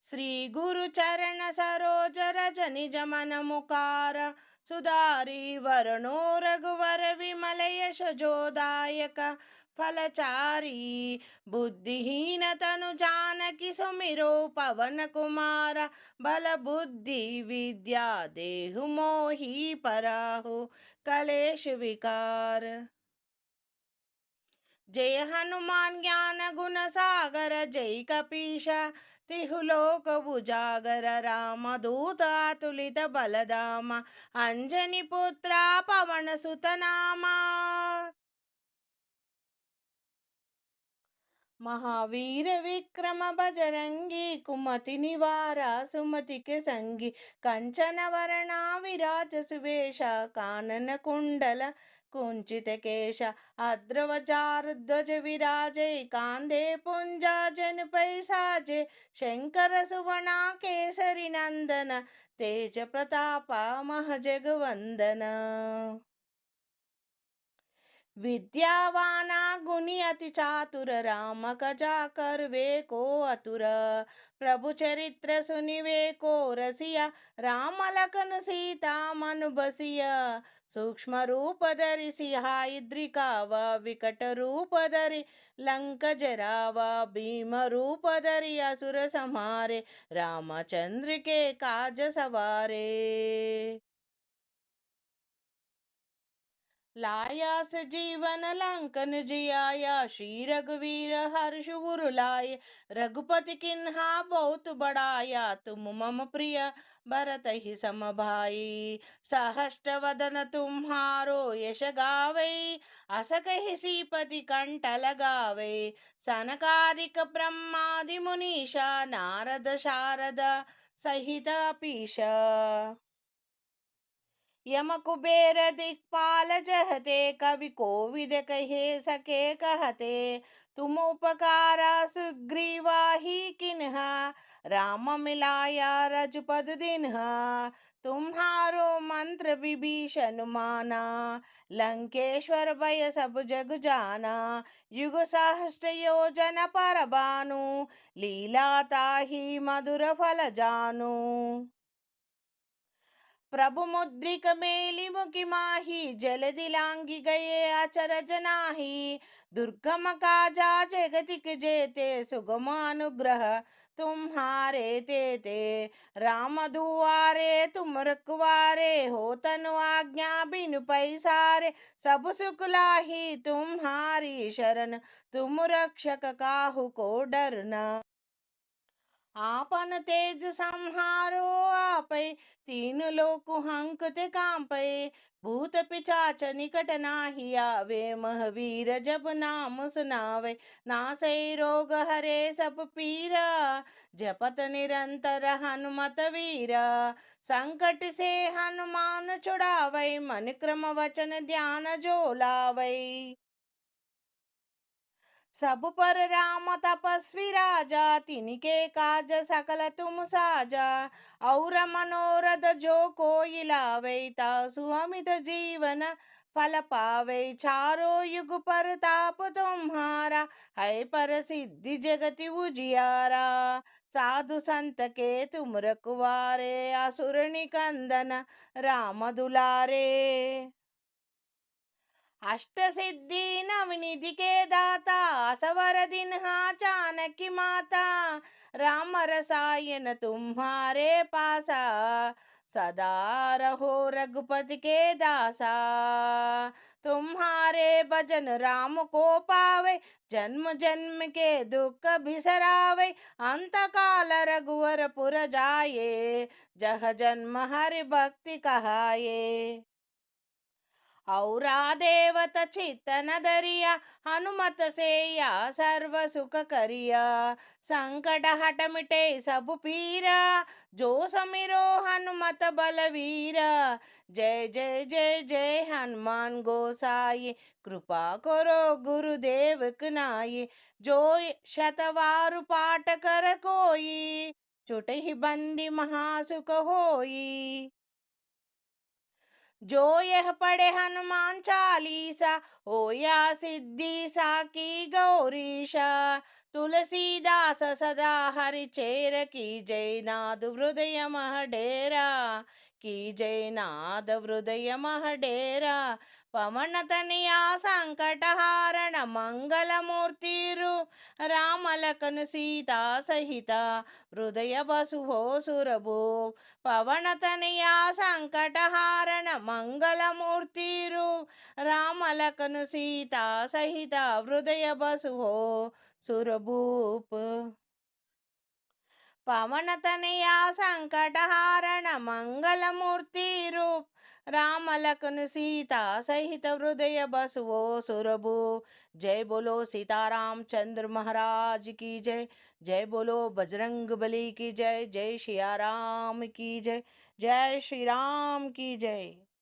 श्री गुरु चरण सरोज रज निज मन मुकार सुधारी वरणो रघुवर विमल यश जोदायक फलचारी बुद्धिहीन तनु जानकी सुमिरो पवन कुमार बल बुद्धि विद्या देहु मोहि पराहु कलेश विकार। जय हनुमान ज्ञान गुण सागर जय कपीश तिहु लोक उजागर राम दूत अतुलित बलधामा अंजनी पुत्रा पवन सुत नामा। महावीर विक्रम बजरंगी कुमति निवारा सुमति के संगी कंचन वरणा विराज सुवेश कानन कुंडल कुंचित केश अद्रवचार ध्वज विराजे कांधे पुंजा जन पैसाजे शंकर सुवना केसरी नंदन तेज प्रताप महजगवंदन। विद्यावाना गुणी अति चातुर राम कजा कर वे को अतुर प्रभु चरित्र सुनिवे को रसिया राम लखन सीता मन बसिया सूक्ष्म रूप धरि सिहाद्रिकाव विकट रूप धरि लंक जराव भीम रूप धरि असुर संहारे रामचंद्र के काज सवारे। लाया सजीवन लंकन जियाया श्री रघुवीर हर्ष उर लाए रघुपति किन्हा बहुत बड़ाया तुम मम प्रिय भरत ही सम भाई सहस्त्र वदन तुम्हारो यश गावे अस कहि श्रीपति कंठ लगावे सनकादिक ब्रह्मादि मुनीषा नारद शारद सहित पीषा यम कुबेर दिक्पाल जहते कवि कोविद कहे सके कहते तुम उपकारा सुग्रीवा ही किन्हा राम मिलाया रजपद दिन्हा तुम्हारो मंत्र विभीषण माना लंकेश्वर भय सब जग जाना युग सहस्त्र योजन पर भानु लीला ताहि मधुर फल जानु प्रभु मुद्रिक मेलि मुखि माही जलधि लांघि गए अचरज नाही दुर्गम काजा जगतिक जेते सुगम अनुग्रह तुम्हारे तेते राम दुआरे तुम रखवारे हो तनु आज्ञा बिनु पैसारे सब सुख लाही तुम्हारी शरण तुम रक्षक काहू को डरना आपन तेज संहारो आपै तीन लोक हंकते कांपै भूत पिचाच निकट नाही आवे महावीर जब नाम सुनावे नासै रोग हरे सब पीरा जपत निरंतर हनुमत वीरा संकट से हनुमान छुड़ावै मन क्रम वचन ध्यान जो लावै सब पर राम तपस्वी राजा तिनके काज सकल तुम साजा और मनोरथ जो कोई लावे तासु अमित जीवन फल पावे चारों युग पर ताप तुम्हारा है पर सिद्धि जगति उजियारा साधु संत के तुम रखवारे असुर निकंदन राम दुलारे अष्ट सिद्धि नवनिधि के दाता असवर दिन चाणक्य माता राम रसायन तुम्हारे पासा सदा रहो रघुपति के दासा तुम्हारे भजन राम को पावे जन्म जन्म के दुख बिसरावे अंत काल रघुवर पुर जाए जह जन्म हरि भक्ति कहाए औरा देवत चित्त न दरिया हनुमत से या सर्व सुख करिया संकट हट मिटे सब पीरा जो समिरो हनुमत बलवीरा जय जय जय जय हनुमान गोसाई कृपा करो गुरुदेव कनाई जो शतवार पाठ कर कोई छुटहि बंदी महासुख होई जो यह पढ़े हनुमान चालीसा हो या सिद्धि साकी गौरीशा। तुलसीदास सदा हरिचेर की जय नाद हृदय मह डेरा। की जय नाद हृदय मह डेरा। पवन तनया संकट हारण मंगल मूर्ति राम लखन सीता सहिता हृदय बसु सुरभो। पवन तनया संकट हारण मंगल मूर्ति राम लखन सीता सहिता हृदय बसु सुरभूप। पवन तनया संकट हारण मंगल मूर्ति राम लखन सीता सहित हृदय बसवो सुरभु। जय बोलो सीताराम चंद्र महाराज की जय। जय बोलो बजरंग बली की जय। जय श्री राम की जय। जय श्री राम की जय।